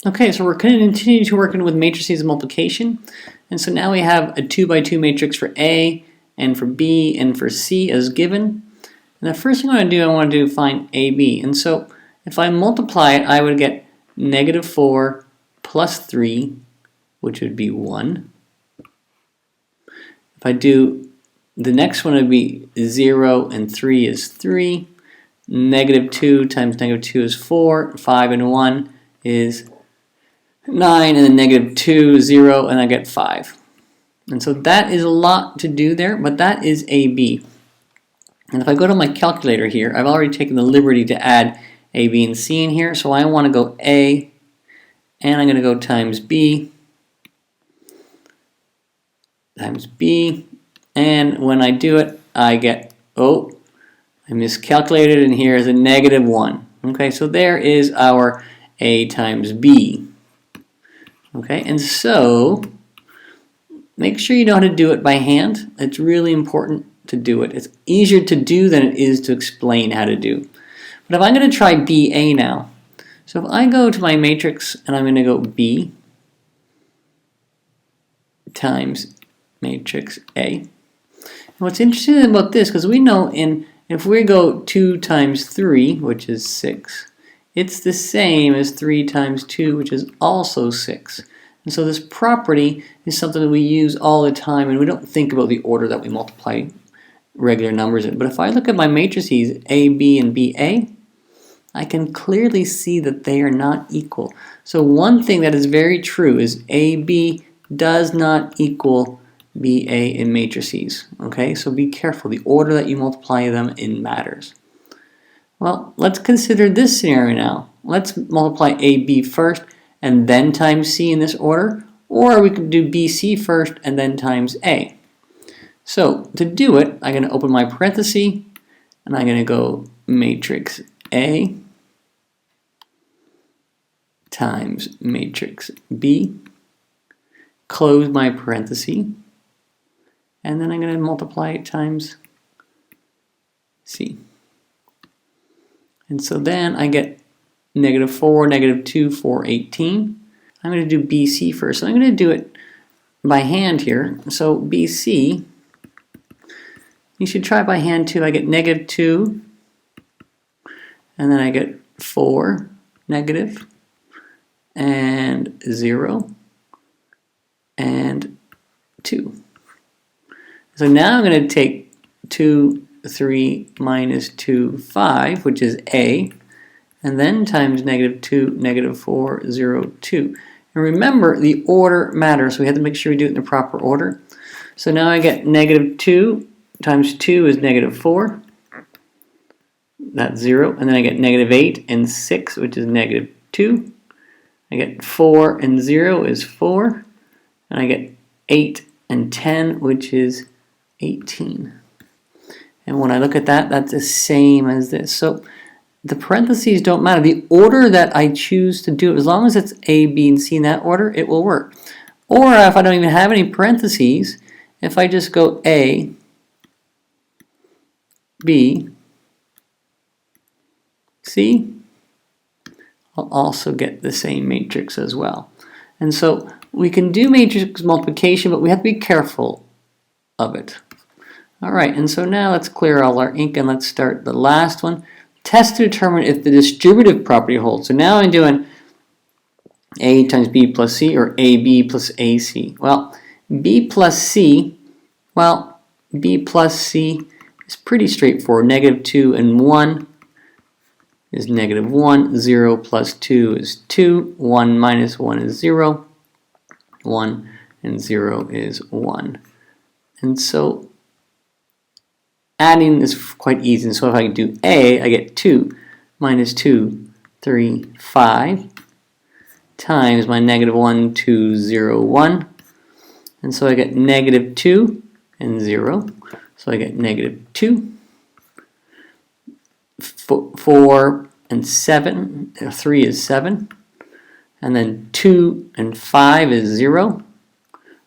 Okay, so we're going to continue to work with matrices of multiplication. And so now we have a 2 by 2 matrix for A, and for B, and for C as given. And the first thing I want to do, I want to find AB. And so if I multiply it, I would get negative 4 plus 3, which would be 1. If I do the next one, it would be 0 and 3 is 3. Negative 2 times negative 2 is 4. 5 and 1 is 9, and then negative 2, 0, and I get 5. And so that is a lot to do there, but that is AB. And if I go to my calculator here, I've already taken the liberty to add A, B, and C in here, so I want to go A, and I'm going to go times B, and when I do it, I get, oh, I miscalculated, and here is a negative 1. Okay, so there is our A times B. Okay, and so make sure you know how to do it by hand. It's really important to do it. It's easier to do than it is to explain how to do. But if I'm going to try BA now, so if I go to my matrix and I'm going to go B times matrix A. And what's interesting about this, because we know if we go 2 times 3, which is 6, it's the same as 3 times 2, which is also 6. And so this property is something that we use all the time, and we don't think about the order that we multiply regular numbers in. But if I look at my matrices A, B, and BA, I can clearly see that they are not equal. So one thing that is very true is AB does not equal BA in matrices. Okay, so be careful. The order that you multiply them in matters. Well, let's consider this scenario now. Let's multiply AB first and then times C in this order, or we could do BC first and then times A. So to do it, I'm going to open my parenthesis and I'm going to go matrix A times matrix B, close my parenthesis, and then I'm going to multiply it times C. And so then I get negative 4, negative 2, 4, 18. I'm going to do BC first. So I'm going to do it by hand here. So BC, you should try by hand too. I get negative 2, and then I get 4, negative, and 0, and 2. So now I'm going to take 2, 3 minus 2, 5, which is A, and then times negative 2, negative 4, 0, 2. And remember, the order matters, so we have to make sure we do it in the proper order. So now I get negative 2 times 2 is negative 4. That's 0. And then I get negative 8 and 6, which is negative 2. I get 4 and 0 is 4. And I get 8 and 10, which is 18. And when I look at that, that's the same as this. So the parentheses don't matter. The order that I choose to do it, as long as it's A, B, and C in that order, it will work. Or if I don't even have any parentheses, if I just go A, B, C, I'll also get the same matrix as well. And so we can do matrix multiplication, but we have to be careful of it. All right, and so now let's clear all our ink and let's start the last one. Test to determine if the distributive property holds. So now I'm doing A times B plus C or AB plus AC. Well, B plus C, is pretty straightforward. Negative 2 and 1 is negative 1. 0 plus 2 is 2. 1 minus 1 is 0. 1 and 0 is 1. And so adding is quite easy. And so if I do A, I get 2 minus 2, 3, 5 times my negative 1, 2, 0, 1. And so I get negative 2 and 0. So I get negative 2. 4 and 7, 3 is 7. And then 2 and 5 is 0.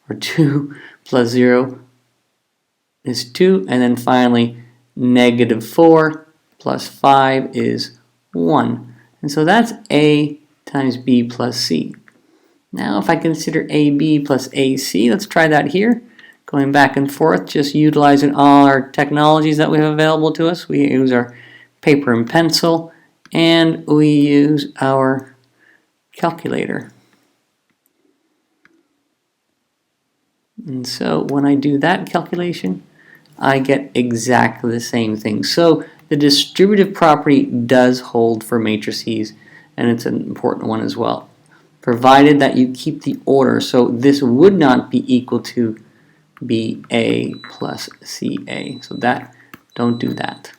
Or 2 plus 0 is 2. And then finally, negative 4 plus 5 is 1. And so that's A times B plus C. Now if I consider AB plus AC, let's try that here. Going back and forth, just utilizing all our technologies that we have available to us. We use our paper and pencil, and we use our calculator. And so when I do that calculation, I get exactly the same thing. So the distributive property does hold for matrices, and it's an important one as well, provided that you keep the order. So this would not be equal to BA plus CA. So don't do that.